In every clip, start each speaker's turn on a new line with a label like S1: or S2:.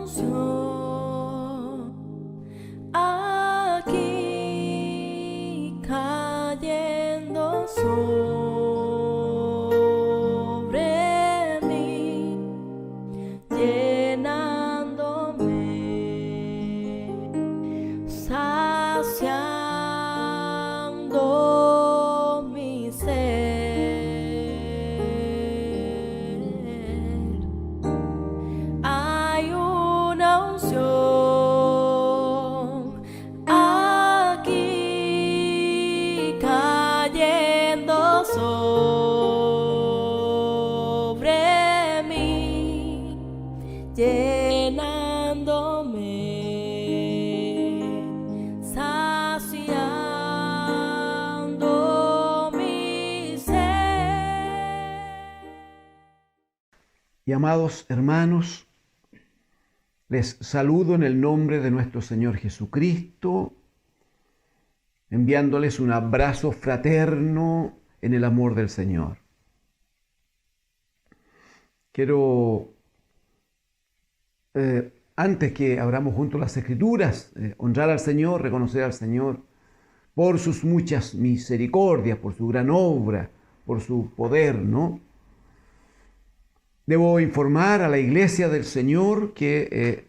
S1: unción aquí cayendo sobre mí, llenándome, saciando mi ser. Hay una unción aquí cayendo sobre mí, llenándome, saciando mi ser.
S2: Y amados hermanos, les saludo en el nombre de nuestro Señor Jesucristo, enviándoles un abrazo fraterno en el amor del Señor. Quiero, antes que abramos juntos las Escrituras, honrar al Señor, reconocer al Señor por sus muchas misericordias, por su gran obra, por su poder, ¿no? Debo informar a la Iglesia del Señor que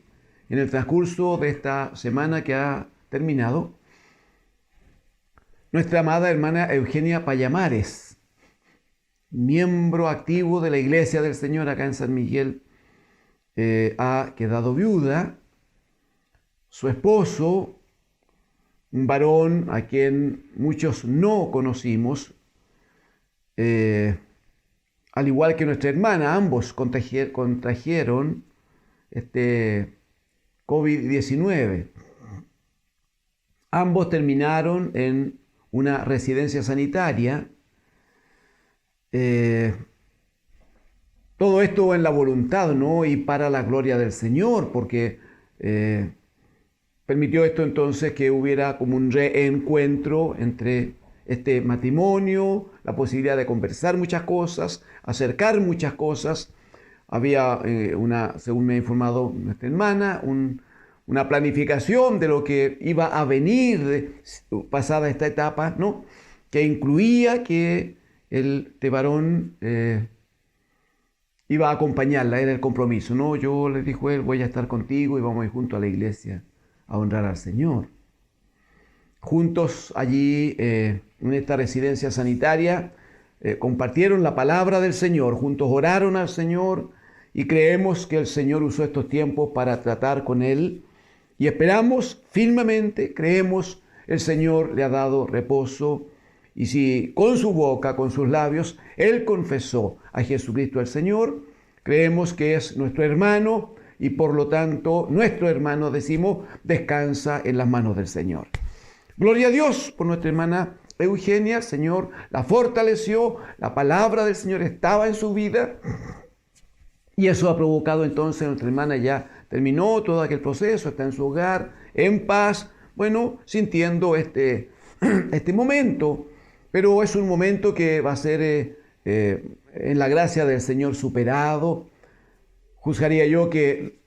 S2: en el transcurso de esta semana que ha terminado, nuestra amada hermana Eugenia Payamares, miembro activo de la Iglesia del Señor acá en San Miguel, ha quedado viuda. Su esposo, un varón a quien muchos no conocimos, al igual que nuestra hermana, ambos contrajeron COVID-19. Ambos terminaron en una residencia sanitaria. Todo esto en la voluntad, ¿no? Y para la gloria del Señor, porque permitió esto entonces que hubiera como un reencuentro entre este matrimonio, la posibilidad de conversar muchas cosas, acercar muchas cosas. Había según me ha informado nuestra hermana, una planificación de lo que iba a venir pasada esta etapa, ¿no? Que incluía que este varón iba a acompañarla, era el compromiso, ¿no? Yo le dijo él, voy a estar contigo y vamos a ir juntos a la iglesia a honrar al Señor. Juntos allí en esta residencia sanitaria compartieron la palabra del Señor, juntos oraron al Señor y creemos que el Señor usó estos tiempos para tratar con él y esperamos firmemente, creemos, el Señor le ha dado reposo y si con su boca, con sus labios, él confesó a Jesucristo el Señor, creemos que es nuestro hermano y por lo tanto nuestro hermano, decimos, descansa en las manos del Señor. Gloria a Dios por nuestra hermana Eugenia, Señor la fortaleció, la palabra del Señor estaba en su vida y eso ha provocado entonces, nuestra hermana ya terminó todo aquel proceso, está en su hogar, en paz, bueno, sintiendo este momento, pero es un momento que va a ser en la gracia del Señor superado. Juzgaría yo que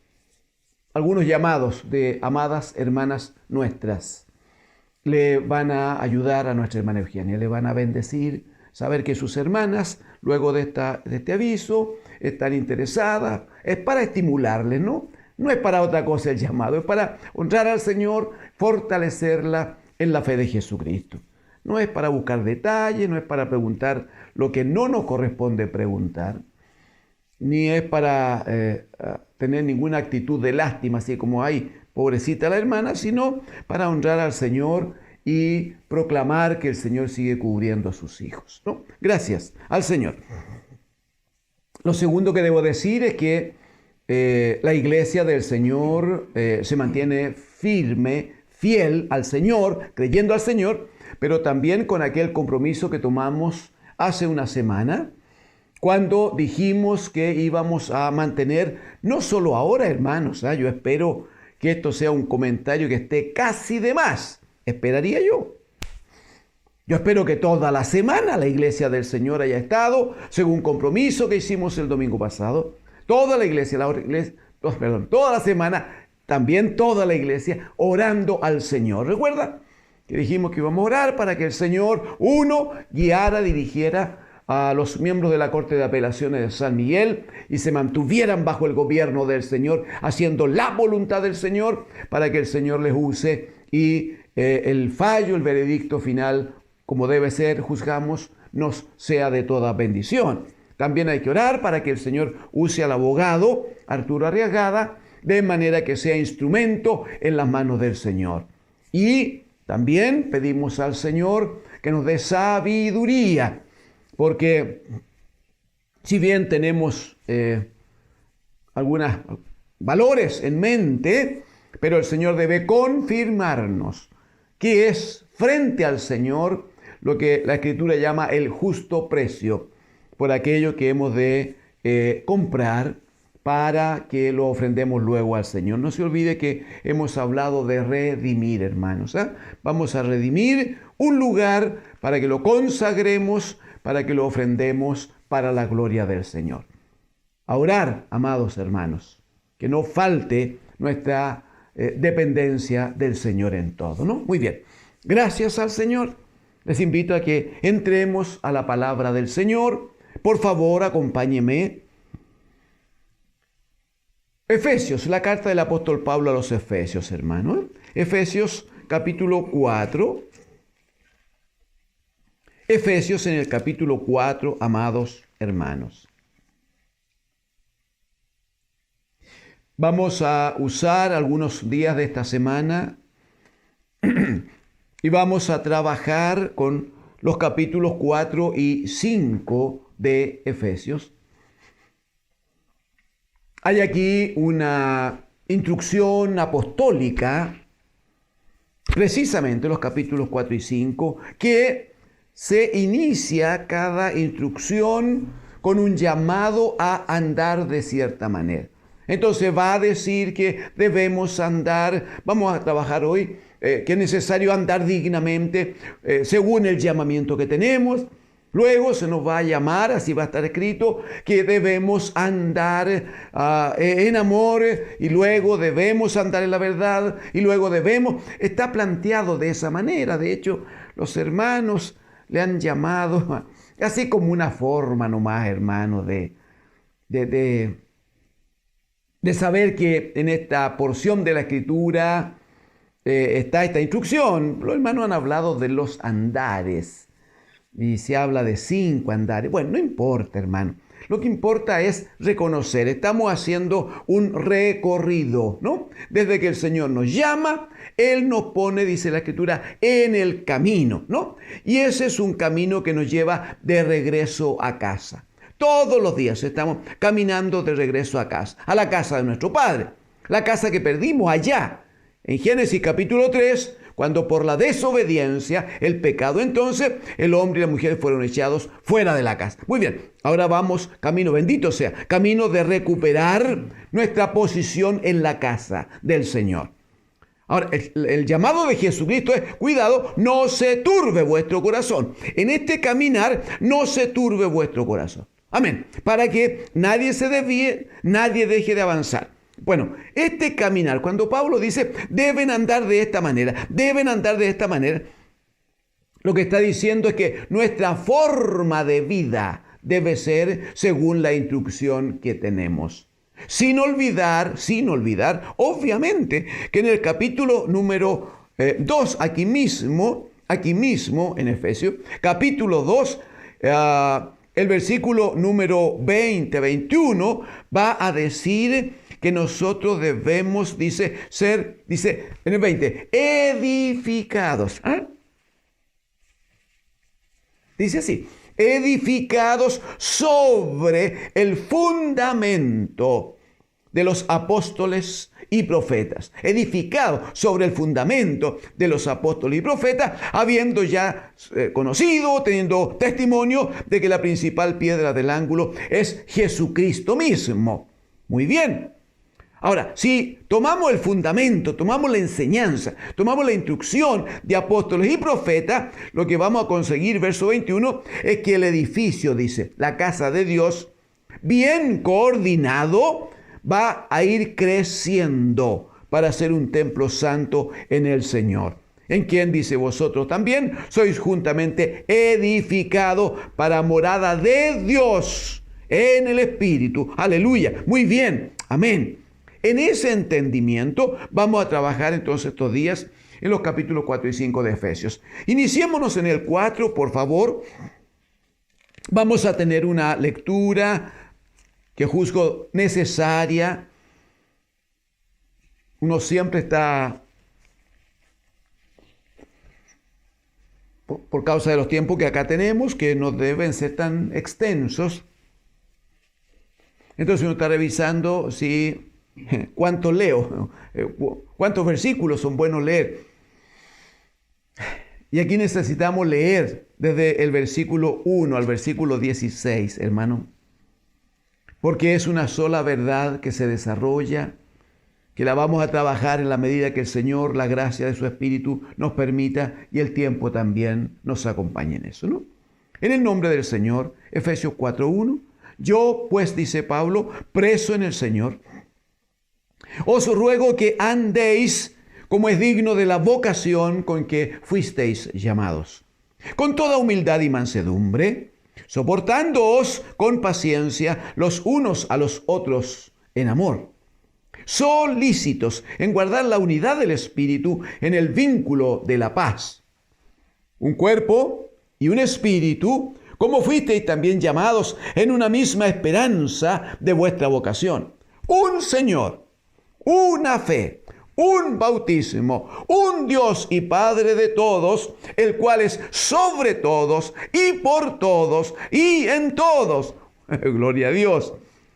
S2: algunos llamados de amadas hermanas nuestras le van a ayudar a nuestra hermana Eugenia, le van a bendecir, saber que sus hermanas, luego de este aviso, están interesadas, es para estimularles, ¿no? No es para otra cosa el llamado, es para honrar al Señor, fortalecerla en la fe de Jesucristo. No es para buscar detalles, no es para preguntar lo que no nos corresponde preguntar, ni es para tener ninguna actitud de lástima, así como hay pobrecita la hermana, sino para honrar al Señor y proclamar que el Señor sigue cubriendo a sus hijos, ¿no? Gracias al Señor. Lo segundo que debo decir es que la iglesia del Señor se mantiene firme, fiel al Señor, creyendo al Señor, pero también con aquel compromiso que tomamos hace una semana, cuando dijimos que íbamos a mantener, no solo ahora, hermanos, yo espero que esto sea un comentario que esté casi de más, esperaría yo. Yo espero que toda la semana la iglesia del Señor haya estado, según compromiso que hicimos el domingo pasado, toda la iglesia, toda la semana, también toda la iglesia, orando al Señor. ¿Recuerda? Que dijimos que íbamos a orar para que el Señor, uno, guiara, dirigiera a los miembros de la Corte de Apelaciones de San Miguel y se mantuvieran bajo el gobierno del Señor, haciendo la voluntad del Señor para que el Señor les use y el fallo, el veredicto final, como debe ser, juzgamos, nos sea de toda bendición. También hay que orar para que el Señor use al abogado Arturo Arriagada de manera que sea instrumento en las manos del Señor. Y también pedimos al Señor que nos dé sabiduría, porque si bien tenemos algunos valores en mente, pero el Señor debe confirmarnos que es frente al Señor lo que la Escritura llama el justo precio por aquello que hemos de comprar para que lo ofrendemos luego al Señor. No se olvide que hemos hablado de redimir, hermanos. Vamos a redimir un lugar para que lo consagremos, para que lo ofrendemos para la gloria del Señor. A orar, amados hermanos, que no falte nuestra dependencia del Señor en todo, ¿no? Muy bien. Gracias al Señor. Les invito a que entremos a la palabra del Señor. Por favor, acompáñeme. Efesios, la carta del apóstol Pablo a los Efesios, hermano. Efesios capítulo 4. Efesios en el capítulo 4, amados hermanos. Vamos a usar algunos días de esta semana y vamos a trabajar con los capítulos 4 y 5 de Efesios. Hay aquí una instrucción apostólica, precisamente los capítulos 4 y 5, que se inicia cada instrucción con un llamado a andar de cierta manera. Entonces va a decir que debemos andar, vamos a trabajar hoy, que es necesario andar dignamente según el llamamiento que tenemos. Luego se nos va a llamar, así va a estar escrito, que debemos andar en amor y luego debemos andar en la verdad y luego debemos. Está planteado de esa manera. De hecho, los hermanos le han llamado así como una forma nomás, hermano, de saber que en esta porción de la Escritura está esta instrucción. Los hermanos han hablado de los andares y se habla de 5 andares. Bueno, no importa, hermano. Lo que importa es reconocer. Estamos haciendo un recorrido, ¿no? Desde que el Señor nos llama, Él nos pone, dice la Escritura, en el camino, ¿no? Y ese es un camino que nos lleva de regreso a casa. Todos los días estamos caminando de regreso a casa, a la casa de nuestro Padre, la casa que perdimos allá. En Génesis capítulo 3, cuando por la desobediencia, el pecado, entonces el hombre y la mujer fueron echados fuera de la casa. Muy bien, ahora vamos, camino, bendito sea, camino de recuperar nuestra posición en la casa del Señor. Ahora, el llamado de Jesucristo es, cuidado, no se turbe vuestro corazón. En este caminar, no se turbe vuestro corazón. Amén. Para que nadie se desvíe, nadie deje de avanzar. Bueno, este caminar, cuando Pablo dice, deben andar de esta manera, lo que está diciendo es que nuestra forma de vida debe ser según la instrucción que tenemos. Sin olvidar, obviamente, que en el capítulo número 2, aquí mismo, en Efesios, capítulo 2, el versículo número 21, va a decir que nosotros debemos, dice en el 20, edificados. Dice así, edificados sobre el fundamento de los apóstoles y profetas. Edificados sobre el fundamento de los apóstoles y profetas, habiendo ya conocido, teniendo testimonio de que la principal piedra del ángulo es Jesucristo mismo. Muy bien. Ahora, si tomamos el fundamento, tomamos la enseñanza, tomamos la instrucción de apóstoles y profetas, lo que vamos a conseguir, verso 21, es que el edificio, dice, la casa de Dios, bien coordinado, va a ir creciendo para ser un templo santo en el Señor, en quien dice vosotros también sois juntamente edificados para morada de Dios en el Espíritu. Aleluya. Muy bien. Amén. En ese entendimiento vamos a trabajar entonces estos días en los capítulos 4 y 5 de Efesios. Iniciémonos en el 4, por favor. Vamos a tener una lectura que juzgo necesaria. Uno siempre está, por causa de los tiempos que acá tenemos, que no deben ser tan extensos. Entonces uno está revisando si cuánto leo, cuántos versículos son buenos leer. Y aquí necesitamos leer desde el versículo 1 al versículo 16, hermano. Porque es una sola verdad que se desarrolla, que la vamos a trabajar en la medida que el Señor, la gracia de su Espíritu, nos permita y el tiempo también nos acompañe en eso, ¿no? En el nombre del Señor, Efesios 4:1. Yo, pues, dice Pablo, preso en el Señor, os ruego que andéis como es digno de la vocación con que fuisteis llamados, con toda humildad y mansedumbre, soportándoos con paciencia los unos a los otros en amor, solícitos en guardar la unidad del Espíritu en el vínculo de la paz. Un cuerpo y un espíritu, como fuisteis también llamados en una misma esperanza de vuestra vocación. Un Señor, una fe, un bautismo, un Dios y Padre de todos, el cual es sobre todos y por todos y en todos. Gloria a Dios.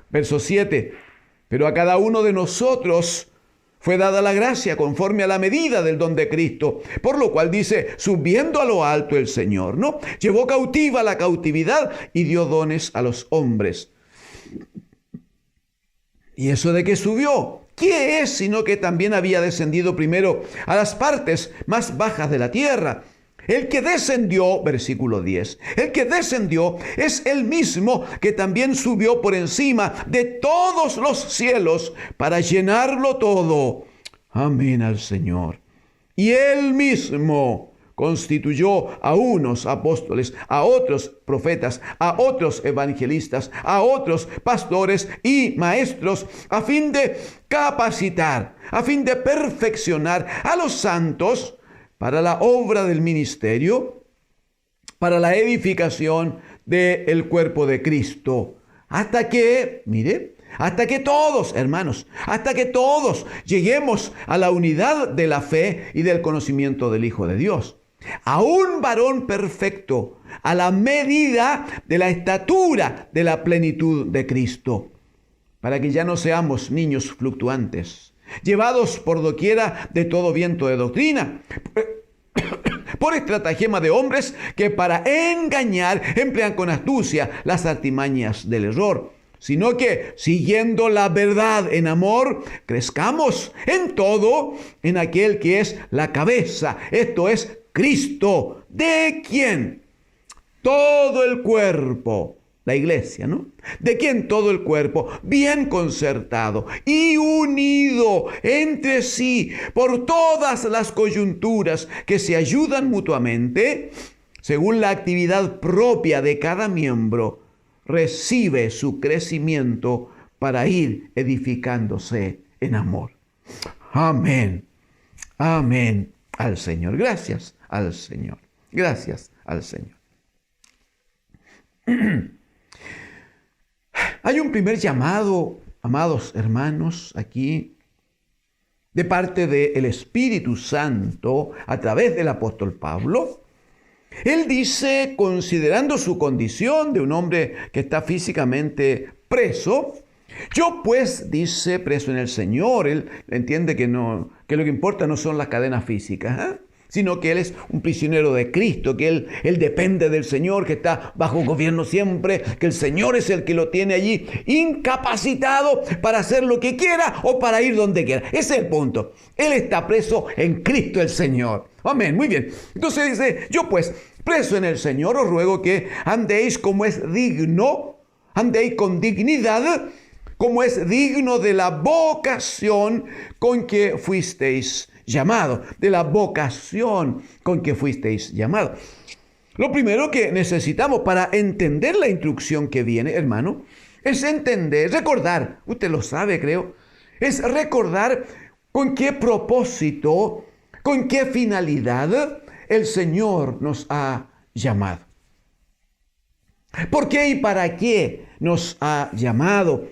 S2: Verso 7. Pero a cada uno de nosotros fue dada la gracia conforme a la medida del don de Cristo, por lo cual dice, subiendo a lo alto el Señor, ¿no? Llevó cautiva la cautividad y dio dones a los hombres. ¿Y eso de qué subió? ¿Qué es sino que también había descendido primero a las partes más bajas de la tierra? El que descendió, versículo 10, el que descendió es el mismo que también subió por encima de todos los cielos para llenarlo todo. Amén al Señor. Y él mismo constituyó a unos apóstoles, a otros profetas, a otros evangelistas, a otros pastores y maestros, a fin de capacitar, a fin de perfeccionar a los santos para la obra del ministerio, para la edificación del cuerpo de Cristo, hasta que, mire, hasta que todos, hermanos, hasta que todos lleguemos a la unidad de la fe y del conocimiento del Hijo de Dios, a un varón perfecto, a la medida de la estatura de la plenitud de Cristo, para que ya no seamos niños fluctuantes, llevados por doquiera de todo viento de doctrina, por estratagema de hombres que para engañar emplean con astucia las artimañas del error, sino que, siguiendo la verdad en amor, crezcamos en todo en aquel que es la cabeza, esto es Cristo, de quien todo el cuerpo, la iglesia, ¿no? De quien todo el cuerpo, bien concertado y unido entre sí por todas las coyunturas que se ayudan mutuamente, según la actividad propia de cada miembro, recibe su crecimiento para ir edificándose en amor. Amén. Amén al Señor. Gracias al Señor. Gracias al Señor. Hay un primer llamado, amados hermanos, aquí, de parte del Espíritu Santo, a través del apóstol Pablo. Él dice, considerando su condición de un hombre que está físicamente preso, yo pues, dice, preso en el Señor. Él entiende que lo que importa no son las cadenas físicas, sino que él es un prisionero de Cristo, que él depende del Señor, que está bajo gobierno siempre, que el Señor es el que lo tiene allí incapacitado para hacer lo que quiera o para ir donde quiera. Ese es el punto. Él está preso en Cristo el Señor. Amén, muy bien. Entonces dice, yo pues, preso en el Señor, os ruego que andéis como es digno, andéis con dignidad, como es digno de la vocación con que fuisteis llamados, de la vocación con que fuisteis llamados. Lo primero que necesitamos para entender la instrucción que viene, hermano, es entender, recordar, usted lo sabe, creo, es recordar con qué propósito, con qué finalidad el Señor nos ha llamado. ¿Por qué y para qué nos ha llamado?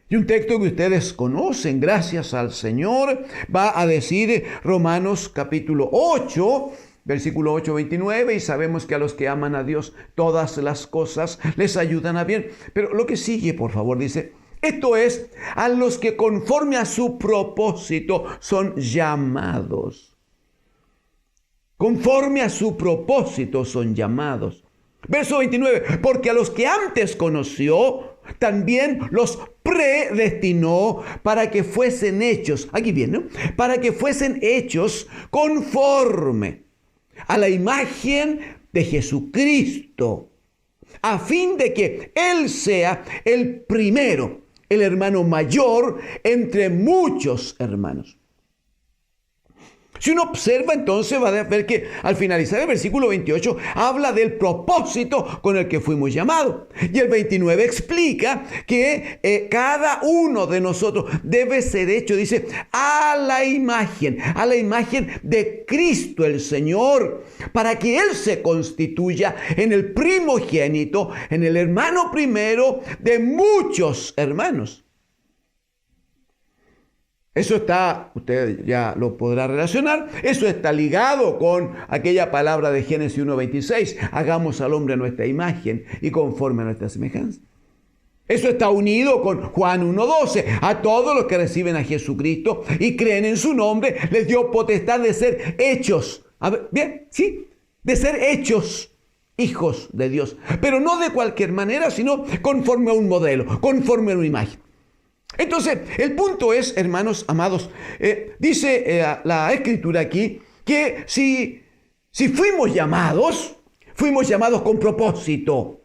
S2: Y un texto que ustedes conocen, gracias al Señor, va a decir Romanos capítulo 8, versículo 8, 29, y sabemos que a los que aman a Dios todas las cosas les ayudan a bien. Pero lo que sigue, por favor, dice, esto es, a los que conforme a su propósito son llamados. Conforme a su propósito son llamados. Verso 29, porque a los que antes conoció, también los predestinó para que fuesen hechos, aquí viene, para que fuesen hechos conforme a la imagen de Jesucristo, a fin de que Él sea el primero, el hermano mayor entre muchos hermanos. Si uno observa, entonces va a ver que al finalizar el versículo 28 habla del propósito con el que fuimos llamados. Y el 29 explica que cada uno de nosotros debe ser hecho, dice, a la imagen de Cristo el Señor, para que Él se constituya en el primogénito, en el hermano primero de muchos hermanos. Eso está, usted ya lo podrá relacionar, eso está ligado con aquella palabra de Génesis 1:26, hagamos al hombre a nuestra imagen y conforme a nuestra semejanza. Eso está unido con Juan 1:12, a todos los que reciben a Jesucristo y creen en su nombre, les dio potestad de ser hechos, bien, sí, de ser hechos hijos de Dios, pero no de cualquier manera, sino conforme a un modelo, conforme a una imagen. Entonces, el punto es, hermanos amados, dice la Escritura aquí, que si fuimos llamados con propósito.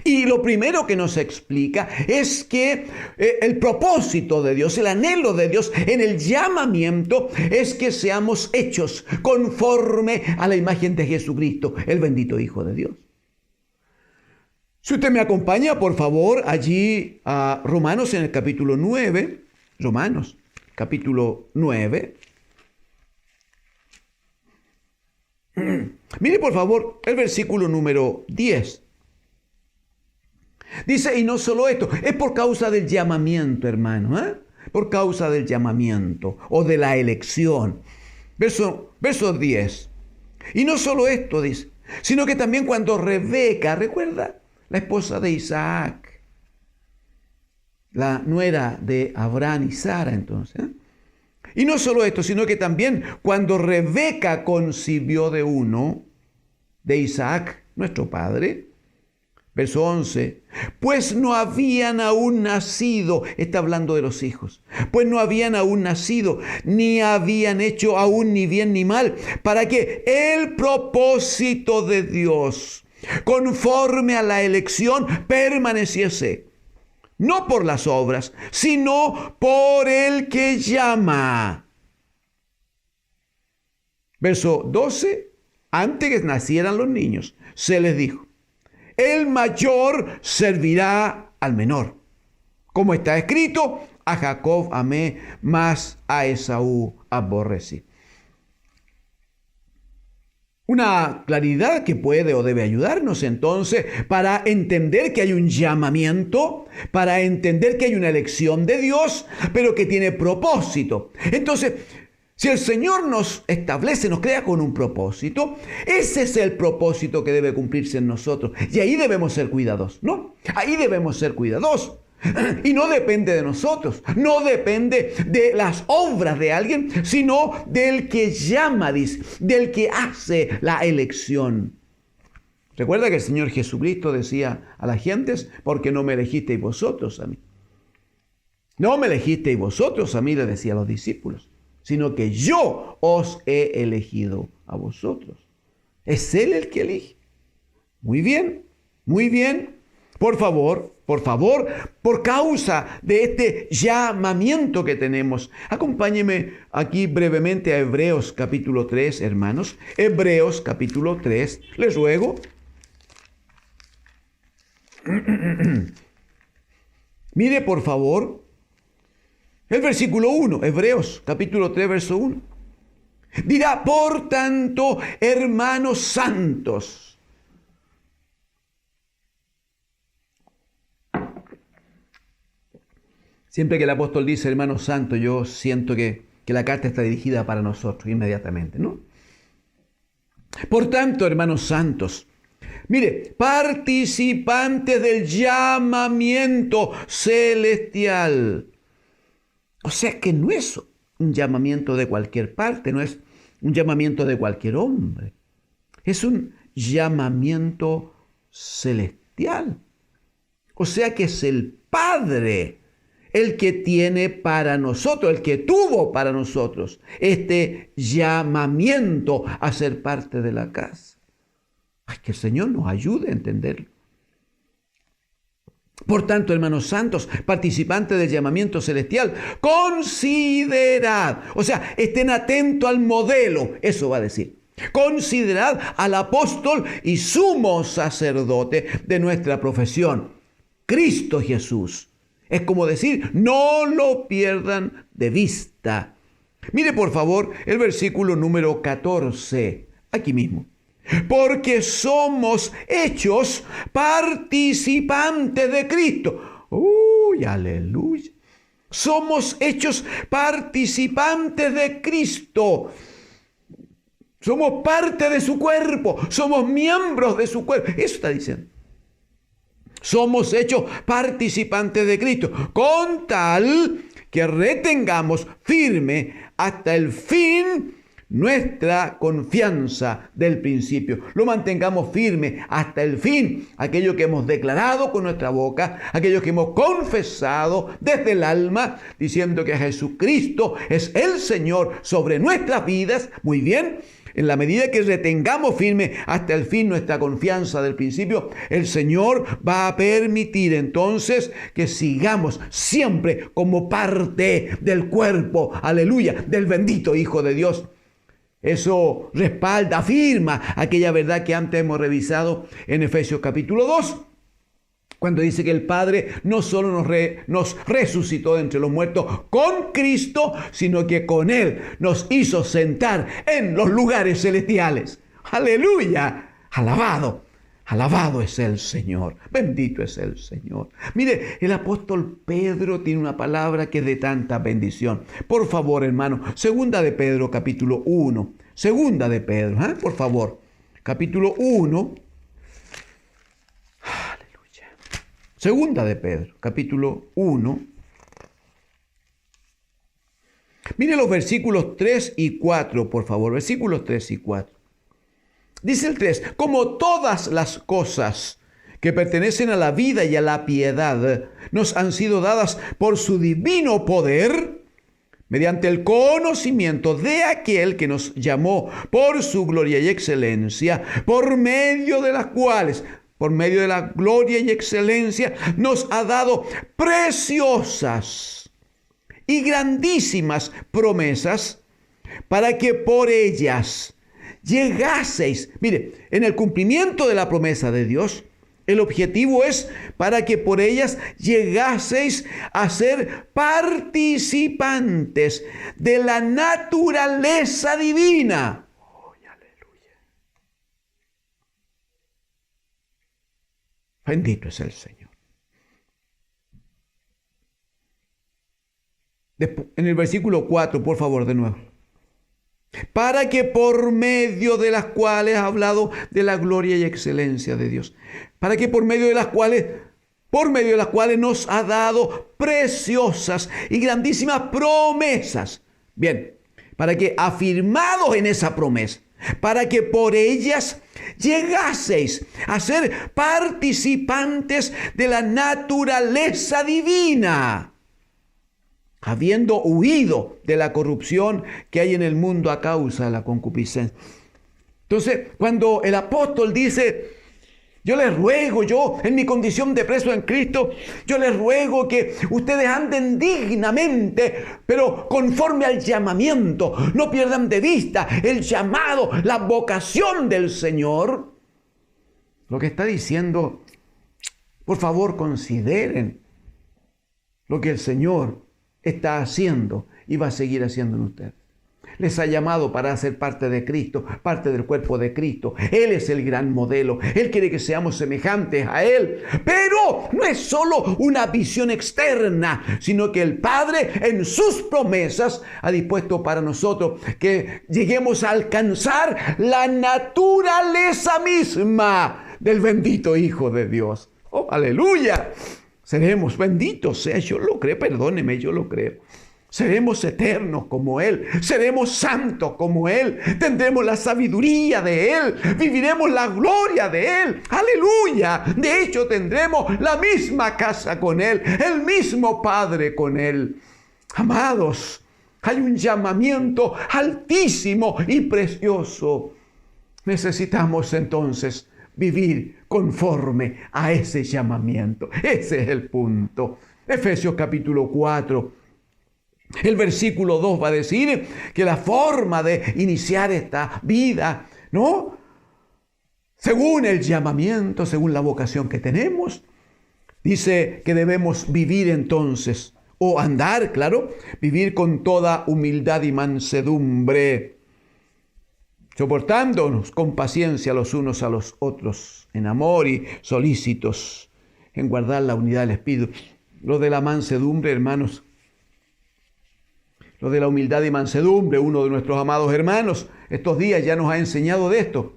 S2: Y lo primero que nos explica es que el propósito de Dios, el anhelo de Dios en el llamamiento es que seamos hechos conforme a la imagen de Jesucristo, el bendito Hijo de Dios. Si usted me acompaña, por favor, allí a Romanos en el capítulo 9. Romanos, capítulo 9. Mire, por favor, el versículo número 10. Dice, y no solo esto, es por causa del llamamiento, hermano, por causa del llamamiento o de la elección. Verso 10. Y no solo esto, dice, sino que también cuando Rebeca, ¿recuerda? La esposa de Isaac, la nuera de Abraham y Sara, entonces. Y no solo esto, sino que también cuando Rebeca concibió de uno, de Isaac, nuestro padre, verso 11, pues no habían aún nacido, está hablando de los hijos, pues no habían aún nacido, ni habían hecho aún ni bien ni mal, para que el propósito de Dios, conforme a la elección, permaneciese, no por las obras, sino por el que llama. Verso 12, antes que nacieran los niños, se les dijo, el mayor servirá al menor. Como está escrito, a Jacob amé, mas a Esaú aborrecí. Una claridad que puede o debe ayudarnos entonces para entender que hay un llamamiento, para entender que hay una elección de Dios, pero que tiene propósito. Entonces, si el Señor nos establece, nos crea con un propósito, ese es el propósito que debe cumplirse en nosotros. Y ahí debemos ser cuidadosos, ¿no? Ahí debemos ser cuidadosos. Y no depende de nosotros, no depende de las obras de alguien, sino del que llama, dice, del que hace la elección. Recuerda que el Señor Jesucristo decía a las gentes, porque no me elegisteis vosotros a mí. No me elegisteis vosotros a mí, le decía a los discípulos, sino que yo os he elegido a vosotros. Es Él el que elige. Muy bien, muy bien. Por favor, por favor, por causa de este llamamiento que tenemos. Acompáñeme aquí brevemente a Hebreos capítulo 3, hermanos. Hebreos capítulo 3, les ruego. Mire, por favor, el versículo 1, Hebreos capítulo 3, verso 1. Dirá, por tanto, hermanos santos. Siempre que el apóstol dice hermanos santos, yo siento que la carta está dirigida para nosotros inmediatamente, ¿no? Por tanto, hermanos santos, mire, participantes del llamamiento celestial. O sea que no es un llamamiento de cualquier parte, no es un llamamiento de cualquier hombre. Es un llamamiento celestial. O sea que es el Padre el que tiene para nosotros, el que tuvo para nosotros este llamamiento a ser parte de la casa. Ay, que el Señor nos ayude a entenderlo. Por tanto, hermanos santos, participantes del llamamiento celestial, considerad, o sea, estén atentos al modelo, eso va a decir. Considerad al apóstol y sumo sacerdote de nuestra profesión, Cristo Jesús. Es como decir, no lo pierdan de vista. Mire por favor el versículo número 14, aquí mismo. Porque somos hechos participantes de Cristo. ¡Uy, aleluya! Somos hechos participantes de Cristo. Somos parte de su cuerpo. Somos miembros de su cuerpo. Eso está diciendo. Somos hechos participantes de Cristo, con tal que retengamos firme hasta el fin nuestra confianza del principio. Lo mantengamos firme hasta el fin, aquello que hemos declarado con nuestra boca, aquello que hemos confesado desde el alma, diciendo que Jesucristo es el Señor sobre nuestras vidas. Muy bien. En la medida que retengamos firme hasta el fin nuestra confianza del principio, el Señor va a permitir entonces que sigamos siempre como parte del cuerpo, aleluya, del bendito Hijo de Dios. Eso respalda, afirma aquella verdad que antes hemos revisado en Efesios capítulo 2. Cuando dice que el Padre no solo nos resucitó de entre los muertos con Cristo, sino que con Él nos hizo sentar en los lugares celestiales. ¡Aleluya! Alabado es el Señor. Bendito es el Señor. Mire, el apóstol Pedro tiene una palabra que es de tanta bendición. Por favor, hermano, segunda de Pedro, capítulo 1. Segunda de Pedro, por favor. Capítulo 1. Segunda de Pedro, capítulo 1. Mire los versículos 3 y 4, por favor. Versículos 3 y 4. Dice el 3, como todas las cosas que pertenecen a la vida y a la piedad nos han sido dadas por su divino poder, mediante el conocimiento de aquel que nos llamó por su gloria y excelencia, por medio de las cuales... por medio de la gloria y excelencia, nos ha dado preciosas y grandísimas promesas para que por ellas llegaseis. Mire, en el cumplimiento de la promesa de Dios, el objetivo es para que por ellas llegaseis a ser participantes de la naturaleza divina. Bendito es el Señor. En el versículo 4, por favor, de nuevo. Para que por medio de las cuales ha hablado de la gloria y excelencia de Dios. Para que por medio de las cuales nos ha dado preciosas y grandísimas promesas. Bien, para que afirmados en esa promesa, para que por ellas llegaseis a ser participantes de la naturaleza divina, habiendo huido de la corrupción que hay en el mundo a causa de la concupiscencia. Entonces, cuando el apóstol dice, Yo les ruego, yo en mi condición de preso en Cristo, yo les ruego que ustedes anden dignamente, pero conforme al llamamiento. No pierdan de vista el llamado, la vocación del Señor. Lo que está diciendo, por favor, consideren lo que el Señor está haciendo y va a seguir haciendo en ustedes. Les ha llamado para ser parte de Cristo, parte del cuerpo de Cristo. Él es el gran modelo. Él quiere que seamos semejantes a Él. Pero no es solo una visión externa, sino que el Padre en sus promesas ha dispuesto para nosotros que lleguemos a alcanzar la naturaleza misma del bendito Hijo de Dios. ¡Oh, aleluya! Seremos benditos, sea, yo lo creo, perdóneme, yo lo creo. Seremos eternos como Él, seremos santos como Él, tendremos la sabiduría de Él, viviremos la gloria de Él, aleluya. De hecho, tendremos la misma casa con Él, el mismo Padre con Él. Amados, hay un llamamiento altísimo y precioso. Necesitamos entonces vivir conforme a ese llamamiento. Ese es el punto. Efesios capítulo 4. El versículo 2 va a decir que la forma de iniciar esta vida, ¿no? Según el llamamiento, según la vocación que tenemos, dice que debemos vivir entonces, o andar, claro, vivir con toda humildad y mansedumbre, soportándonos con paciencia los unos a los otros, en amor y solícitos en guardar la unidad del Espíritu. Lo de la mansedumbre, hermanos, lo de la humildad y mansedumbre, uno de nuestros amados hermanos estos días ya nos ha enseñado de esto.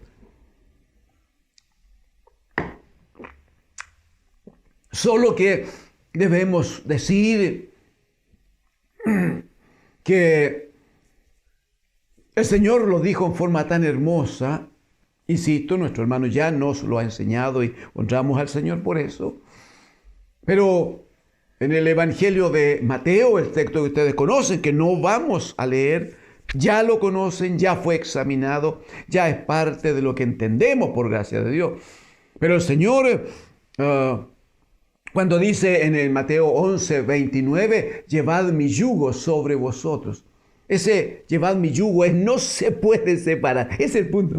S2: Solo que debemos decir que el Señor lo dijo en forma tan hermosa. Insisto, nuestro hermano ya nos lo ha enseñado y honramos al Señor por eso. Pero en el Evangelio de Mateo, el texto que ustedes conocen, que no vamos a leer, ya lo conocen, ya fue examinado, ya es parte de lo que entendemos por gracia de Dios. Pero el Señor, cuando dice en el Mateo 11:29, llevad mi yugo sobre vosotros. Ese llevad mi yugo es no se puede separar. Ese es el punto,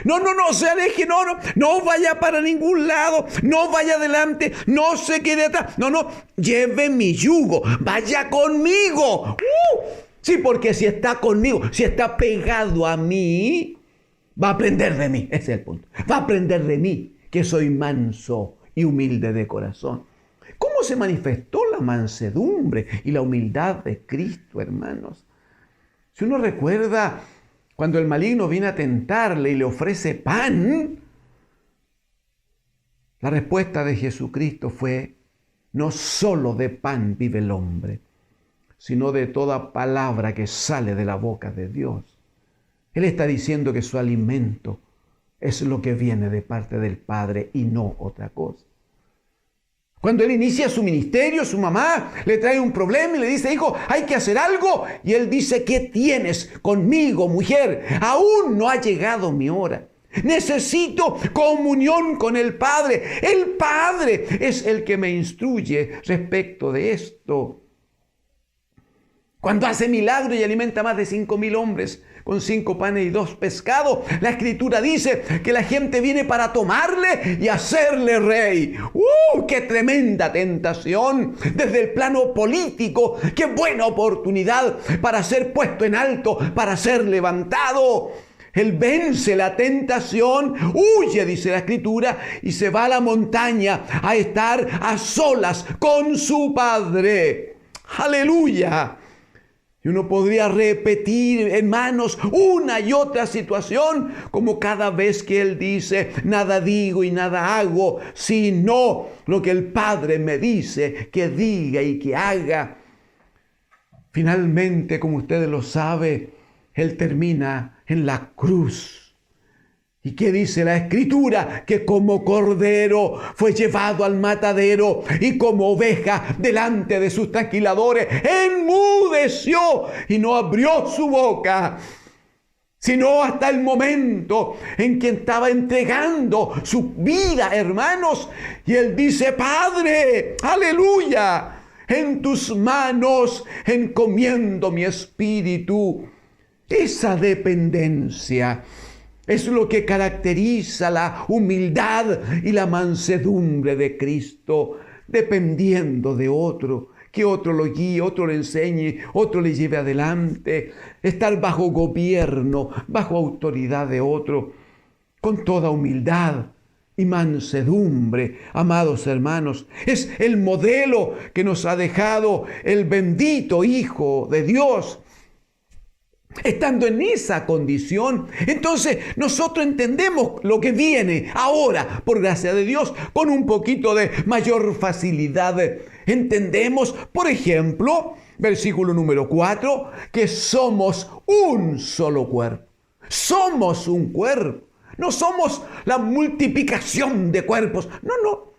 S2: ¿no? No se aleje, no vaya para ningún lado, no vaya adelante, no se quede atrás. No, lleve mi yugo, vaya conmigo. Sí, porque si está conmigo, si está pegado a mí, va a aprender de mí. Ese es el punto. Va a aprender de mí, que soy manso y humilde de corazón. ¿Cómo se manifestó la mansedumbre y la humildad de Cristo, hermanos? Si uno recuerda cuando el maligno viene a tentarle y le ofrece pan, la respuesta de Jesucristo fue: no solo de pan vive el hombre, sino de toda palabra que sale de la boca de Dios. Él está diciendo que su alimento es lo que viene de parte del Padre y no otra cosa. Cuando él inicia su ministerio, su mamá le trae un problema y le dice: hijo, hay que hacer algo. Y él dice: ¿qué tienes conmigo, mujer? Aún no ha llegado mi hora. Necesito comunión con el Padre. El Padre es el que me instruye respecto de esto. Cuando hace milagro y alimenta más de 5,000 hombres con 5 panes y 2 pescados, la Escritura dice que la gente viene para tomarle y hacerle rey. ¡Qué tremenda tentación! Desde el plano político, ¡qué buena oportunidad para ser puesto en alto, para ser levantado! Él vence la tentación, huye, dice la Escritura, y se va a la montaña a estar a solas con su Padre. ¡Aleluya! Y uno podría repetir, hermanos, una y otra situación, como cada vez que él dice: nada digo y nada hago, sino lo que el Padre me dice que diga y que haga. Finalmente, como ustedes lo saben, él termina en la cruz. ¿Y qué dice la Escritura? Que como cordero fue llevado al matadero y como oveja delante de sus trasquiladores, enmudeció y no abrió su boca. sino hasta el momento en que estaba entregando su vida, hermanos. Y él dice: Padre, aleluya, en tus manos encomiendo mi espíritu. Esa dependencia es lo que caracteriza la humildad y la mansedumbre de Cristo, dependiendo de otro, que otro lo guíe, otro le enseñe, otro le lleve adelante, estar bajo gobierno, bajo autoridad de otro, con toda humildad y mansedumbre. Amados hermanos, es el modelo que nos ha dejado el bendito Hijo de Dios. Estando en esa condición, entonces nosotros entendemos lo que viene ahora, por gracia de Dios, con un poquito de mayor facilidad. Entendemos, por ejemplo, versículo número 4, que somos un solo cuerpo. Somos un cuerpo. No somos la multiplicación de cuerpos. No.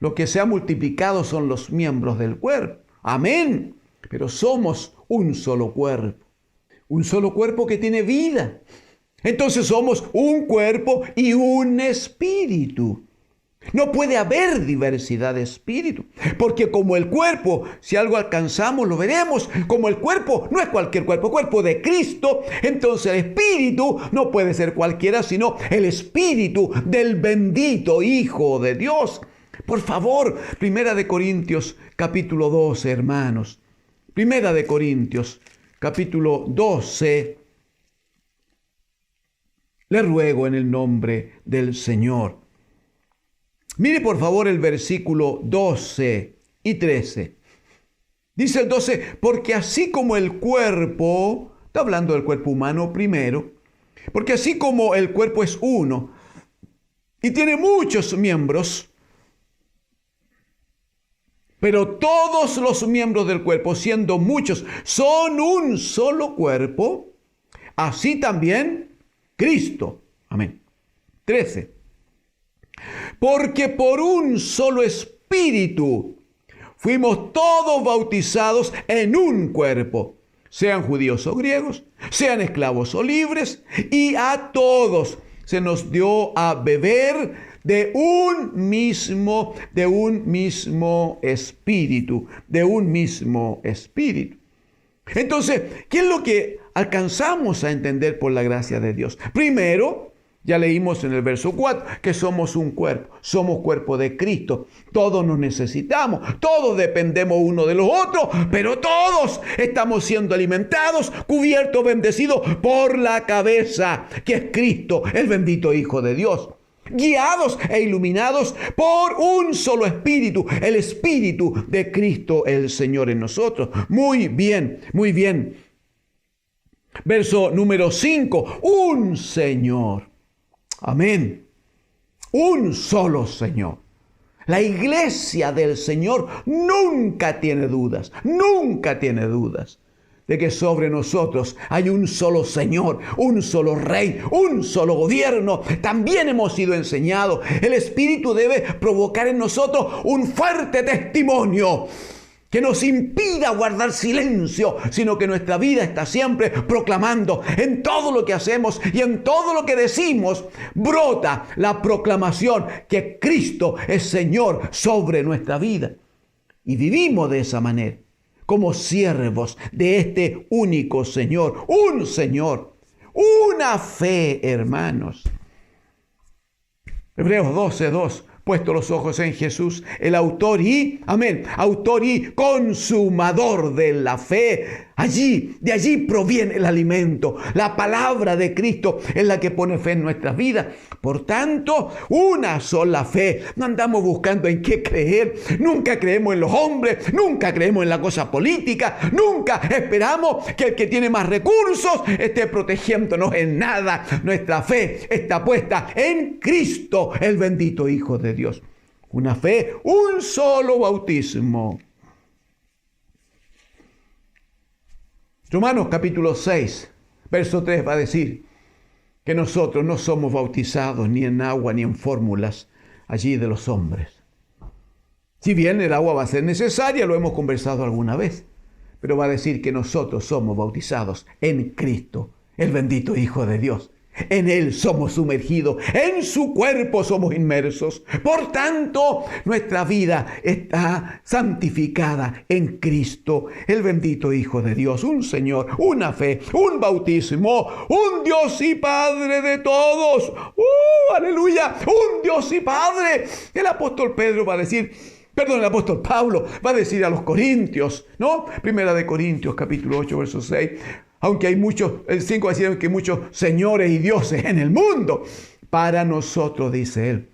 S2: Lo que se ha multiplicado son los miembros del cuerpo. Amén. Pero somos un solo cuerpo. Un solo cuerpo que tiene vida. Entonces somos un cuerpo y un espíritu. No puede haber diversidad de espíritu, porque como el cuerpo, si algo alcanzamos, lo veremos, como el cuerpo no es cualquier cuerpo, cuerpo de Cristo, entonces el espíritu no puede ser cualquiera, sino el espíritu del bendito Hijo de Dios. Por favor, Primera de Corintios, capítulo 12, hermanos. Primera de Corintios, capítulo 12. Le ruego en el nombre del Señor. Mire por favor el versículo 12 y 13. Dice el 12, porque así como el cuerpo, está hablando del cuerpo humano primero, porque así como el cuerpo es uno y tiene muchos miembros, pero todos los miembros del cuerpo, siendo muchos, son un solo cuerpo, así también Cristo. Amén. 13. Porque por un solo espíritu fuimos todos bautizados en un cuerpo, sean judíos o griegos, sean esclavos o libres, y a todos se nos dio a beber de un mismo espíritu, Entonces, ¿qué es lo que alcanzamos a entender por la gracia de Dios? Primero, ya leímos en el verso 4 que somos un cuerpo, somos cuerpo de Cristo. Todos nos necesitamos, todos dependemos uno de los otros, pero todos estamos siendo alimentados, cubiertos, bendecidos por la cabeza, que es Cristo, el bendito Hijo de Dios. Guiados e iluminados por un solo espíritu, el espíritu de Cristo el Señor en nosotros. Muy bien, muy bien. Verso número 5, un Señor. Amén. Un solo Señor. La iglesia del Señor nunca tiene dudas de que sobre nosotros hay un solo Señor, un solo Rey, un solo gobierno. También hemos sido enseñados. El Espíritu debe provocar en nosotros un fuerte testimonio que nos impida guardar silencio, sino que nuestra vida está siempre proclamando. En todo lo que hacemos y en todo lo que decimos, brota la proclamación que Cristo es Señor sobre nuestra vida. Y vivimos de esa manera, como siervos de este único Señor, un Señor, una fe, hermanos. Hebreos 12:2. Puesto los ojos en Jesús, el autor y consumador de la fe. De allí proviene el alimento. La palabra de Cristo es la que pone fe en nuestras vidas. Por tanto, una sola fe. No andamos buscando en qué creer. Nunca creemos en los hombres. Nunca creemos en la cosa política. Nunca esperamos que el que tiene más recursos esté protegiéndonos en nada. Nuestra fe está puesta en Cristo, el bendito Hijo de Dios. Una fe, un solo bautismo. Romanos capítulo 6, verso 3 va a decir que nosotros no somos bautizados ni en agua ni en fórmulas allí de los hombres. Si bien el agua va a ser necesaria, lo hemos conversado alguna vez, pero va a decir que nosotros somos bautizados en Cristo, el bendito Hijo de Dios. En Él somos sumergidos, en su cuerpo somos inmersos. Por tanto, nuestra vida está santificada en Cristo, el bendito Hijo de Dios. Un Señor, una fe, un bautismo, un Dios y Padre de todos. ¡Aleluya! Un Dios y Padre. El apóstol Pedro va a decir... Perdón, el apóstol Pablo va a decir a los Corintios, ¿no? Primera de Corintios, capítulo 8, verso 6. Aunque hay muchos, el 5 va a decir que hay muchos señores y dioses en el mundo. Para nosotros, dice él,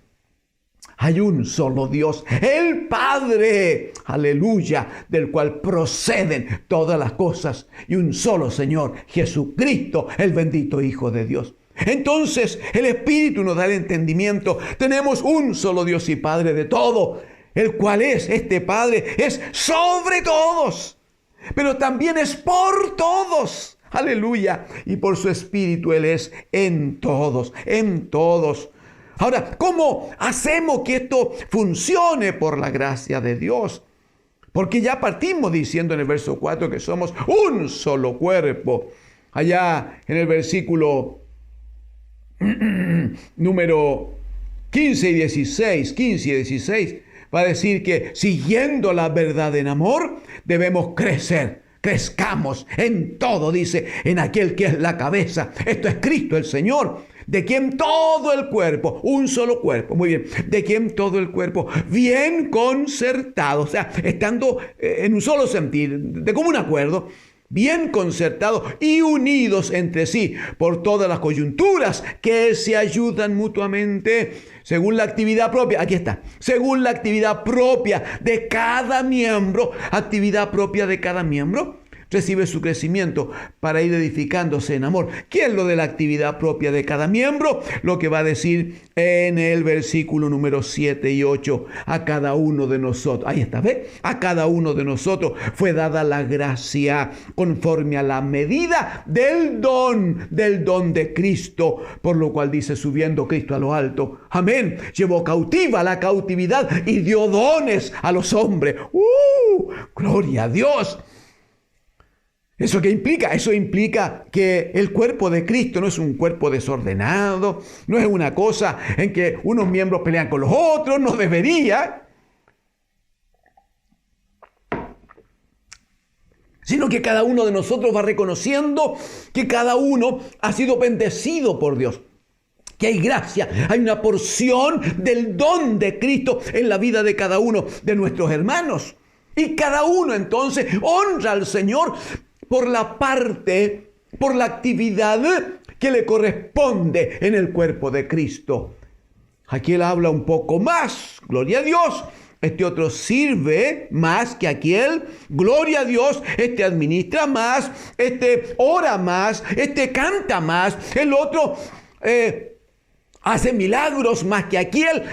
S2: hay un solo Dios, el Padre, aleluya, del cual proceden todas las cosas. Y un solo Señor, Jesucristo, el bendito Hijo de Dios. Entonces, el Espíritu nos da el entendimiento. Tenemos un solo Dios y Padre de todo, el cual este Padre es sobre todos, pero también es por todos. Aleluya. Y por su Espíritu Él es en todos, en todos. Ahora, ¿cómo hacemos que esto funcione? Por la gracia de Dios. Porque ya partimos diciendo en el verso 4 que somos un solo cuerpo. Allá en el versículo número 15 y 16, va a decir que siguiendo la verdad en amor, debemos crecer. Crezcamos en todo, dice, en aquel que es la cabeza. Esto es Cristo el Señor, de quien todo el cuerpo, un solo cuerpo, muy bien, de quien todo el cuerpo bien concertado, o sea, estando en un solo sentir, de común acuerdo, bien concertados y unidos entre sí por todas las coyunturas que se ayudan mutuamente según la actividad propia. Aquí está. Según la actividad propia de cada miembro, recibe su crecimiento para ir edificándose en amor. ¿Qué es lo de la actividad propia de cada miembro? Lo que va a decir en el versículo número 7 y 8. A cada uno de nosotros, ahí está, ¿ve? A cada uno de nosotros fue dada la gracia conforme a la medida del don de Cristo. Por lo cual dice, subiendo Cristo a lo alto. Amén. Llevó cautiva la cautividad y dio dones a los hombres. Gloria a Dios. ¿Eso qué implica? Eso implica que el cuerpo de Cristo no es un cuerpo desordenado, no es una cosa en que unos miembros pelean con los otros, no debería, sino que cada uno de nosotros va reconociendo que cada uno ha sido bendecido por Dios, que hay gracia, hay una porción del don de Cristo en la vida de cada uno de nuestros hermanos. Y cada uno entonces honra al Señor por la parte, por la actividad que le corresponde en el cuerpo de Cristo. Aquí él habla un poco más, gloria a Dios. Este otro sirve más que aquel, gloria a Dios. Este administra más, este ora más, este canta más. El otro hace milagros más que aquel.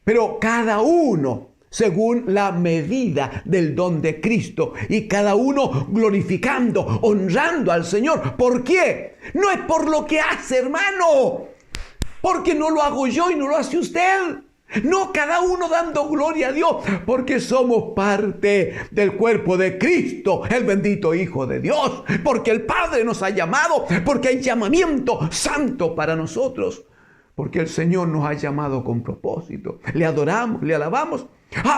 S2: Pero cada uno según la medida del don de Cristo, y cada uno glorificando, honrando al Señor. ¿Por qué? No es por lo que hace, hermano, porque no lo hago yo y no lo hace usted. No, cada uno dando gloria a Dios, porque somos parte del cuerpo de Cristo, el bendito Hijo de Dios, porque el Padre nos ha llamado, porque hay llamamiento santo para nosotros, porque el Señor nos ha llamado con propósito. Le adoramos, le alabamos.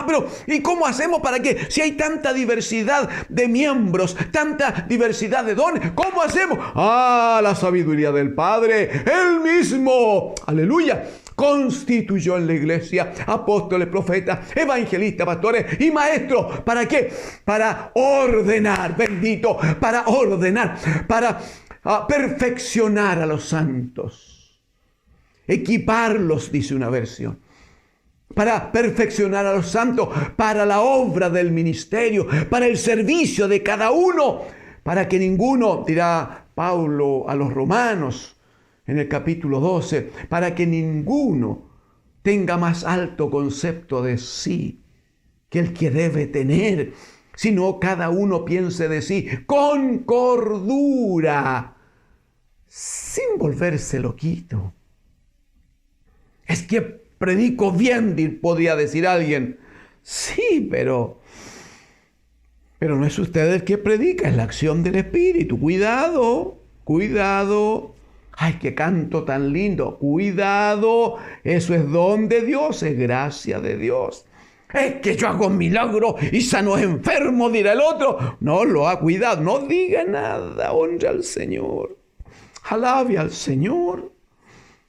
S2: Pero ¿y cómo hacemos para que, si hay tanta diversidad de miembros, tanta diversidad de dones, cómo hacemos? La sabiduría del Padre, Él mismo, aleluya, constituyó en la iglesia apóstoles, profetas, evangelistas, pastores y maestros. ¿Para qué? Para ordenar, bendito, para ordenar, para perfeccionar a los santos, equiparlos, dice una versión. Para perfeccionar a los santos, para la obra del ministerio, para el servicio de cada uno, para que ninguno, dirá Pablo a los romanos en el capítulo 12, para que ninguno tenga más alto concepto de sí que el que debe tener, sino cada uno piense de sí con cordura, sin volverse loquito. Es que predico bien, podría decir alguien. Sí, pero no es usted el que predica, es la acción del Espíritu. Cuidado, Cuidado. Ay, qué canto tan lindo. Cuidado. Eso es don de Dios, es gracia de Dios. Es que yo hago milagro y sano enfermo, dirá el otro. No lo ha cuidado. No diga nada. Honra al Señor. Alabe al Señor.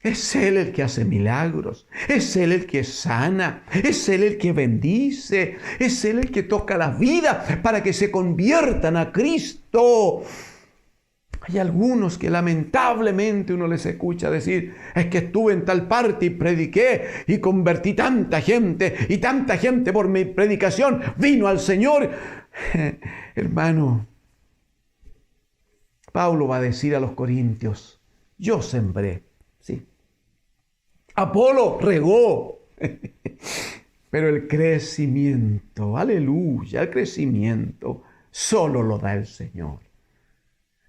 S2: Es Él el que hace milagros, es Él el que sana, es Él el que bendice, es Él el que toca las vidas para que se conviertan a Cristo. Hay algunos que lamentablemente uno les escucha decir, es que estuve en tal parte y prediqué y convertí tanta gente y tanta gente por mi predicación vino al Señor. Hermano, Pablo va a decir a los corintios, yo sembré. Sí. Apolo regó, pero el crecimiento, aleluya, el crecimiento solo lo da el Señor.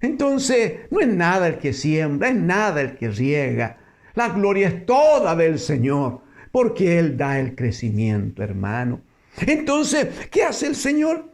S2: Entonces, no es nada el que siembra, es nada el que riega. La gloria es toda del Señor, porque Él da el crecimiento, hermano. Entonces, ¿qué hace el Señor?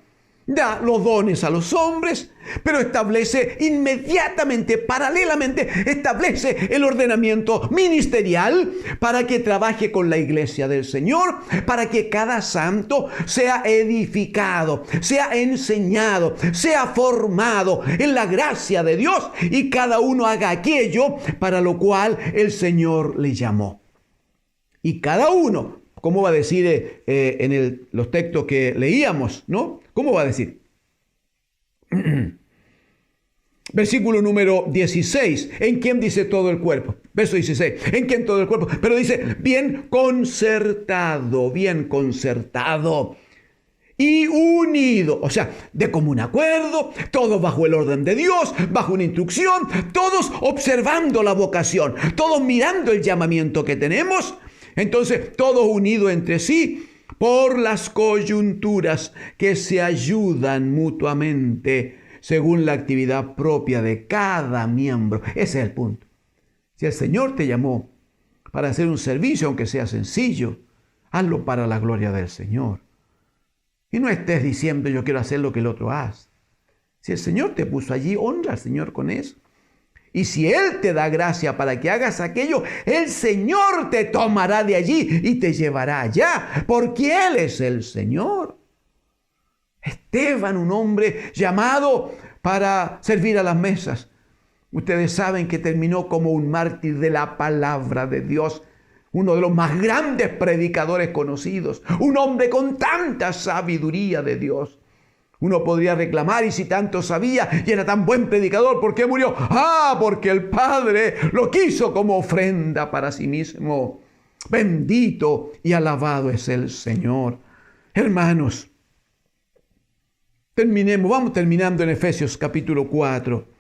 S2: Da los dones a los hombres, pero establece inmediatamente, paralelamente, establece el ordenamiento ministerial para que trabaje con la iglesia del Señor, para que cada santo sea edificado, sea enseñado, sea formado en la gracia de Dios y cada uno haga aquello para lo cual el Señor le llamó. Y cada uno, ¿cómo va a decir en los textos que leíamos, no? ¿Cómo va a decir? Versículo número 16. ¿En quién dice todo el cuerpo? Verso 16. ¿En quién todo el cuerpo? Pero dice, bien concertado, bien concertado. Y unido, o sea, de común acuerdo, todos bajo el orden de Dios, bajo una instrucción, todos observando la vocación, todos mirando el llamamiento que tenemos. Entonces, todos unidos entre sí por las coyunturas que se ayudan mutuamente según la actividad propia de cada miembro. Ese es el punto. Si el Señor te llamó para hacer un servicio, aunque sea sencillo, hazlo para la gloria del Señor. Y no estés diciendo, yo quiero hacer lo que el otro hace. Si el Señor te puso allí, honra al Señor con eso. Y si Él te da gracia para que hagas aquello, el Señor te tomará de allí y te llevará allá, porque Él es el Señor. Esteban, un hombre llamado para servir a las mesas. Ustedes saben que terminó como un mártir de la palabra de Dios. Uno de los más grandes predicadores conocidos. Un hombre con tanta sabiduría de Dios. Uno podría reclamar, y si tanto sabía y era tan buen predicador, ¿por qué murió? Porque el Padre lo quiso como ofrenda para sí mismo. Bendito y alabado es el Señor. Hermanos, vamos terminando en Efesios capítulo 4.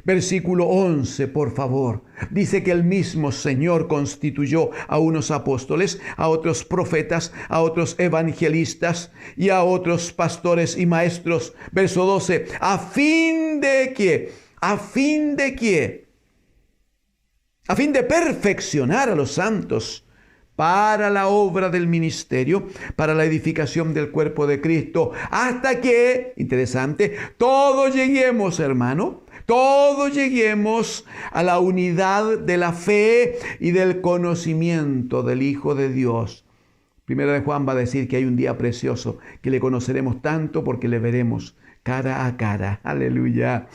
S2: Versículo 11, por favor. Dice que el mismo Señor constituyó a unos apóstoles, a otros profetas, a otros evangelistas y a otros pastores y maestros. Verso 12. ¿A fin de qué? ¿A fin de qué? A fin de perfeccionar a los santos para la obra del ministerio, para la edificación del cuerpo de Cristo, hasta que, interesante, todos lleguemos, hermano, todos lleguemos a la unidad de la fe y del conocimiento del Hijo de Dios. Primera de Juan va a decir que hay un día precioso, que le conoceremos tanto porque le veremos cara a cara. Aleluya.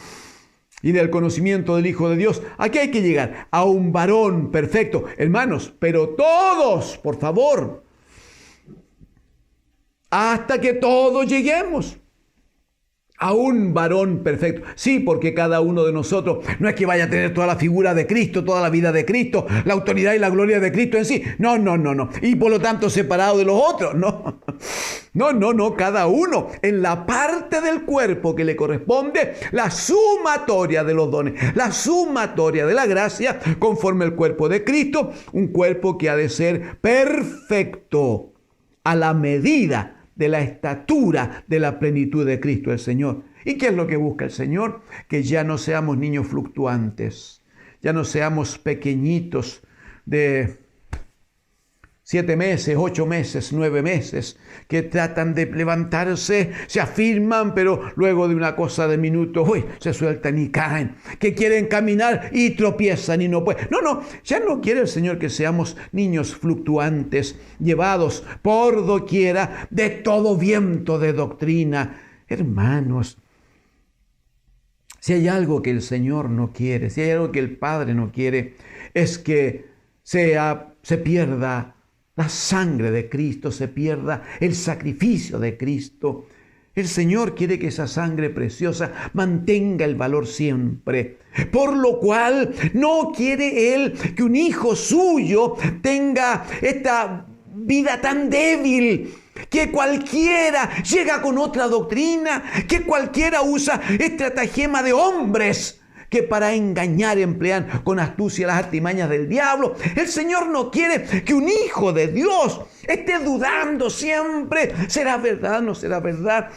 S2: Y del conocimiento del Hijo de Dios. Aquí hay que llegar a un varón perfecto. Hermanos, pero todos, por favor, hasta que todos lleguemos a un varón perfecto. Sí, porque cada uno de nosotros no es que vaya a tener toda la figura de Cristo, toda la vida de Cristo, la autoridad y la gloria de Cristo en sí. No. Y por lo tanto separado de los otros. No. Cada uno en la parte del cuerpo que le corresponde, la sumatoria de los dones, la sumatoria de la gracia, conforme el cuerpo de Cristo, un cuerpo que ha de ser perfecto a la medida de la estatura de la plenitud de Cristo el Señor. ¿Y qué es lo que busca el Señor? Que ya no seamos niños fluctuantes, ya no seamos pequeñitos 7 meses, 8 meses, 9 meses, que tratan de levantarse, se afirman, pero luego de una cosa de minutos, se sueltan y caen, que quieren caminar y tropiezan y no pueden. No, ya no quiere el Señor que seamos niños fluctuantes, llevados por doquiera de todo viento de doctrina. Hermanos, si hay algo que el Señor no quiere, si hay algo que el Padre no quiere, es que se pierda la sangre de Cristo, se pierda el sacrificio de Cristo. El Señor quiere que esa sangre preciosa mantenga el valor siempre. Por lo cual no quiere Él que un hijo suyo tenga esta vida tan débil, que cualquiera llega con otra doctrina, que cualquiera usa estratagema de hombres que para engañar emplean con astucia las artimañas del diablo. El Señor no quiere que un hijo de Dios esté dudando siempre. ¿Será verdad? ¿No será verdad?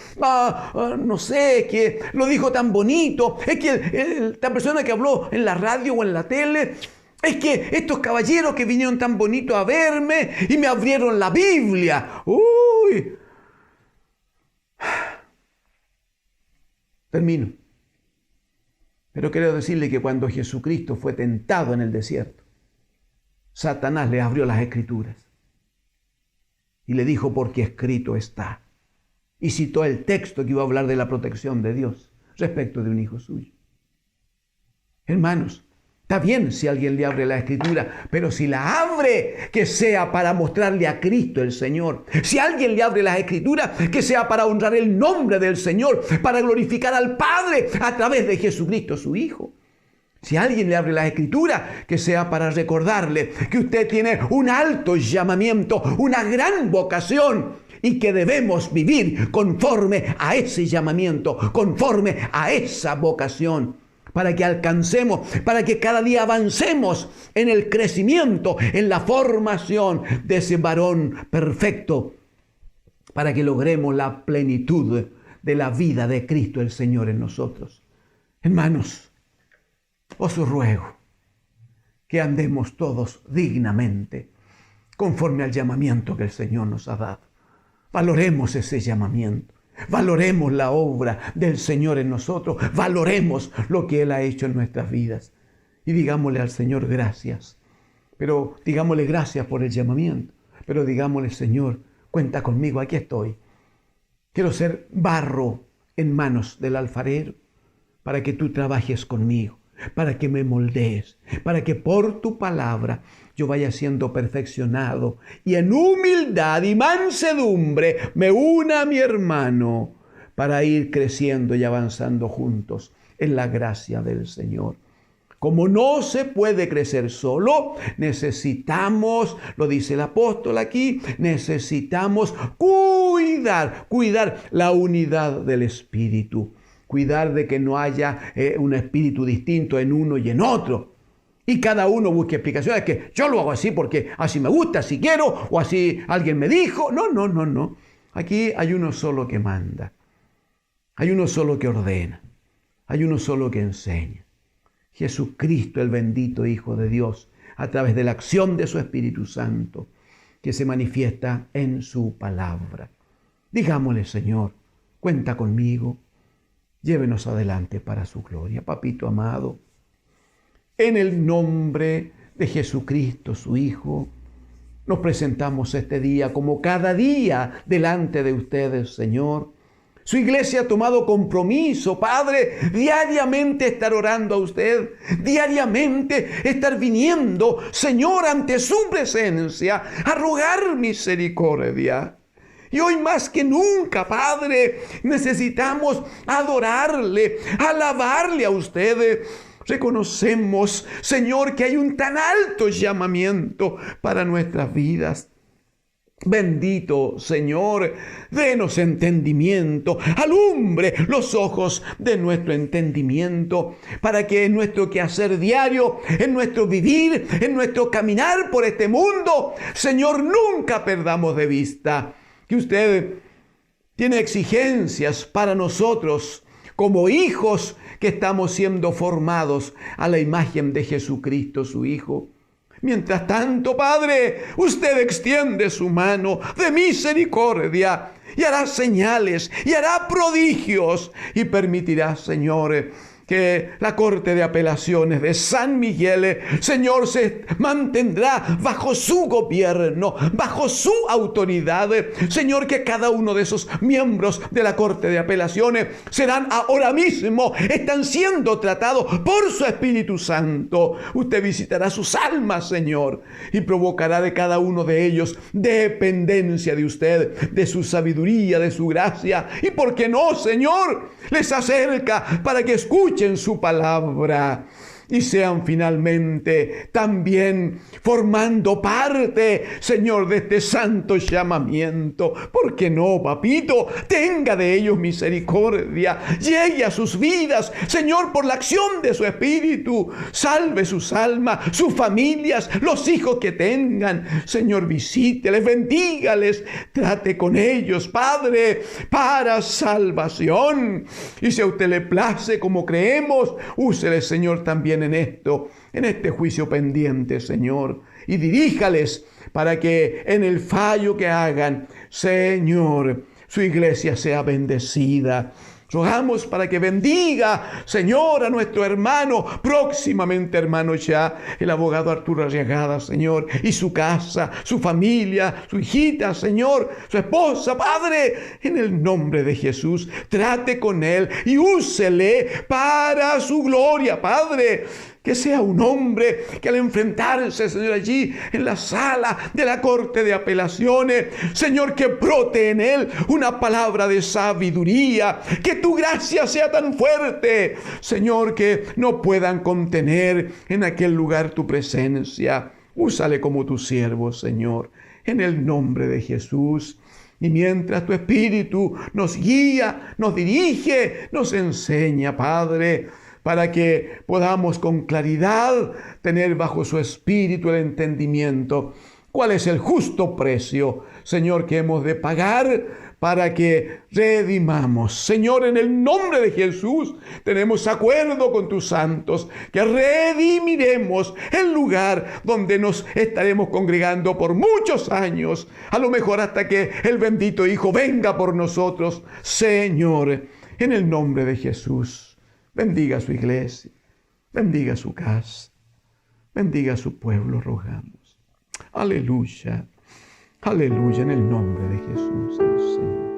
S2: No sé, que lo dijo tan bonito. Es que esta persona que habló en la radio o en la tele, es que estos caballeros que vinieron tan bonitos a verme y me abrieron la Biblia. ¡Uy! Termino. Pero quiero decirle que cuando Jesucristo fue tentado en el desierto, Satanás le abrió las Escrituras y le dijo, porque escrito está. Y citó el texto que iba a hablar de la protección de Dios respecto de un hijo suyo. Hermanos, está bien si alguien le abre la Escritura, pero si la abre, que sea para mostrarle a Cristo el Señor. Si alguien le abre las Escrituras, que sea para honrar el nombre del Señor, para glorificar al Padre a través de Jesucristo su Hijo. Si alguien le abre las Escrituras, que sea para recordarle que usted tiene un alto llamamiento, una gran vocación, y que debemos vivir conforme a ese llamamiento, conforme a esa vocación, para que alcancemos, para que cada día avancemos en el crecimiento, en la formación de ese varón perfecto, para que logremos la plenitud de la vida de Cristo el Señor en nosotros. Hermanos, os ruego que andemos todos dignamente, conforme al llamamiento que el Señor nos ha dado. Valoremos ese llamamiento. Valoremos la obra del Señor en nosotros. Valoremos lo que Él ha hecho en nuestras vidas. Y digámosle al Señor gracias. Pero digámosle gracias por el llamamiento. Pero digámosle, Señor, cuenta conmigo, aquí estoy. Quiero ser barro en manos del alfarero para que tú trabajes conmigo, para que me moldees, para que por tu palabra yo vaya siendo perfeccionado y en humildad y mansedumbre me una a mi hermano para ir creciendo y avanzando juntos en la gracia del Señor. Como no se puede crecer solo, necesitamos, lo dice el apóstol aquí, necesitamos cuidar la unidad del Espíritu. Cuidar de que no haya un espíritu distinto en uno y en otro. Y cada uno busque explicaciones, que yo lo hago así porque así me gusta, así quiero, o así alguien me dijo. No. Aquí hay uno solo que manda. Hay uno solo que ordena. Hay uno solo que enseña. Jesucristo, el bendito Hijo de Dios, a través de la acción de su Espíritu Santo, que se manifiesta en su palabra. Digámosle, Señor, cuenta conmigo. Llévenos adelante para su gloria. Papito amado, en el nombre de Jesucristo, su Hijo, nos presentamos este día como cada día delante de ustedes, Señor. Su iglesia ha tomado compromiso, Padre, diariamente estar orando a usted, diariamente estar viniendo, Señor, ante su presencia, a rogar misericordia. Y hoy más que nunca, Padre, necesitamos adorarle, alabarle a usted. Reconocemos, Señor, que hay un tan alto llamamiento para nuestras vidas. Bendito Señor, denos entendimiento, alumbre los ojos de nuestro entendimiento, para que en nuestro quehacer diario, en nuestro vivir, en nuestro caminar por este mundo, Señor, nunca perdamos de vista que usted tiene exigencias para nosotros como hijos que estamos siendo formados a la imagen de Jesucristo, su Hijo. Mientras tanto, Padre, usted extiende su mano de misericordia y hará señales y hará prodigios y permitirá, Señor, que la Corte de Apelaciones de San Miguel, Señor, se mantendrá bajo su gobierno, bajo su autoridad. Señor, que cada uno de esos miembros de la Corte de Apelaciones serán ahora mismo, están siendo tratados por su Espíritu Santo. Usted visitará sus almas, Señor, y provocará de cada uno de ellos dependencia de usted, de su sabiduría, de su gracia. Y por qué no, Señor, les acerca para que escuchen su palabra y sean finalmente también formando parte, Señor, de este santo llamamiento. ¿Por qué no, papito? Tenga de ellos misericordia. Llegue a sus vidas, Señor, por la acción de su Espíritu. Salve sus almas, sus familias, los hijos que tengan. Señor, visíteles, bendígales, trate con ellos, Padre, para salvación. Y si a usted le place, como creemos, úsele, Señor, también en esto, en este juicio pendiente, Señor, y diríjales para que en el fallo que hagan, Señor, su iglesia sea bendecida. Rogamos para que bendiga, Señor, a nuestro hermano, próximamente hermano ya, el abogado Arturo Arriagada, Señor, y su casa, su familia, su hijita, Señor, su esposa, Padre, en el nombre de Jesús, trate con él y úsele para su gloria, Padre. Que sea un hombre que al enfrentarse, Señor, allí en la sala de la Corte de Apelaciones, Señor, que brote en él una palabra de sabiduría, que tu gracia sea tan fuerte, Señor, que no puedan contener en aquel lugar tu presencia. Úsale como tu siervo, Señor, en el nombre de Jesús. Y mientras tu Espíritu nos guía, nos dirige, nos enseña, Padre, para que podamos con claridad tener bajo su Espíritu el entendimiento cuál es el justo precio, Señor, que hemos de pagar para que redimamos. Señor, en el nombre de Jesús, tenemos acuerdo con tus santos que redimiremos el lugar donde nos estaremos congregando por muchos años, a lo mejor hasta que el bendito Hijo venga por nosotros. Señor, en el nombre de Jesús, bendiga a su iglesia, bendiga su casa, bendiga a su pueblo, rogamos. Aleluya, aleluya, en el nombre de Jesús, el Señor.